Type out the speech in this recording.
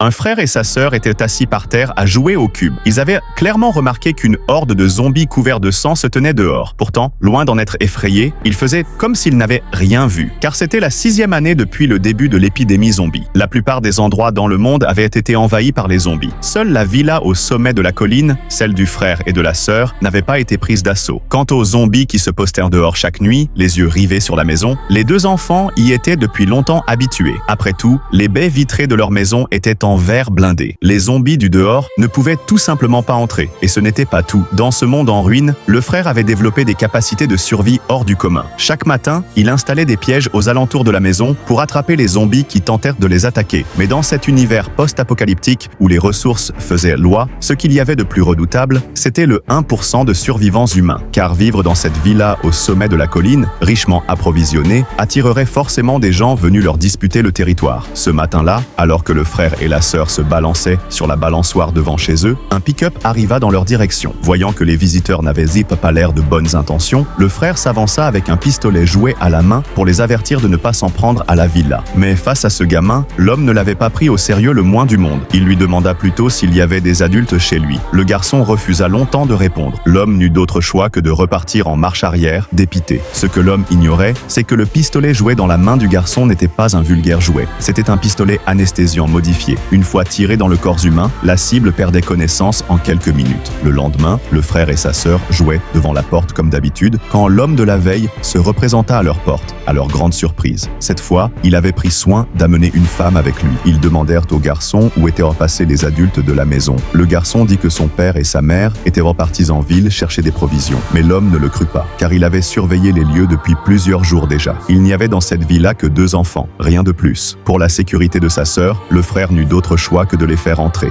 Un frère et sa sœur étaient assis par terre à jouer au cube. Ils avaient clairement remarqué qu'une horde de zombies couverts de sang se tenait dehors. Pourtant, loin d'en être effrayés, ils faisaient comme s'ils n'avaient rien vu, car c'était la 6e année depuis le début de l'épidémie zombie. La plupart des endroits dans le monde avaient été envahis par les zombies. Seule la villa au sommet de la colline, celle du frère et de la sœur, n'avait pas été prise d'assaut. Quant aux zombies qui se postèrent dehors chaque nuit, les yeux rivés sur la maison, les deux enfants y étaient depuis longtemps habitués. Après tout, les baies vitrées de leur maison étaient en verre blindé. Les zombies du dehors ne pouvaient tout simplement pas entrer. Et ce n'était pas tout. Dans ce monde en ruine, le frère avait développé des capacités de survie hors du commun. Chaque matin, il installait des pièges aux alentours de la maison pour attraper les zombies qui tentèrent de les attaquer. Mais dans cet univers post-apocalyptique où les ressources faisaient loi, ce qu'il y avait de plus redoutable, c'était le 1% de survivants humains. Car vivre dans cette villa au sommet de la colline, richement approvisionnée, attirerait forcément des gens venus leur disputer le territoire. Ce matin-là, alors que le frère et la sœur se balançaient sur la balançoire devant chez eux, un pick-up arriva dans leur direction. Voyant que les visiteurs n'avaient pas l'air de bonnes intentions, le frère s'avança avec un pistolet jouet à la main pour les avertir de ne pas s'en prendre à la villa. Mais face à ce gamin, l'homme ne l'avait pas pris au sérieux le moins du monde. Il lui demanda plutôt s'il y avait des adultes chez lui. Le garçon refusa longtemps de répondre. L'homme n'eut d'autre choix que de repartir en marche arrière, dépité. Ce que l'homme ignorait, c'est que le pistolet joué dans la main du garçon n'était pas un vulgaire jouet. C'était un pistolet anesthésiant modifié. Une fois tiré dans le corps humain, la cible perdait connaissance en quelques minutes. Le lendemain, le frère et sa sœur jouaient devant la porte comme d'habitude quand l'homme de la veille se représenta à leur porte, à leur grande surprise. Cette fois, il avait pris soin d'amener une femme avec lui. Ils demandèrent au garçon où étaient repassés les adultes de la maison. Le garçon dit que son père et sa mère étaient repartis en ville chercher des provisions. Mais l'homme ne le crut pas, car il avait surveillé les lieux depuis plusieurs jours déjà. Il n'y avait dans cette villa que 2 enfants, rien de plus. Pour la sécurité de sa sœur, le frère n'eut d'autre choix que de les faire entrer.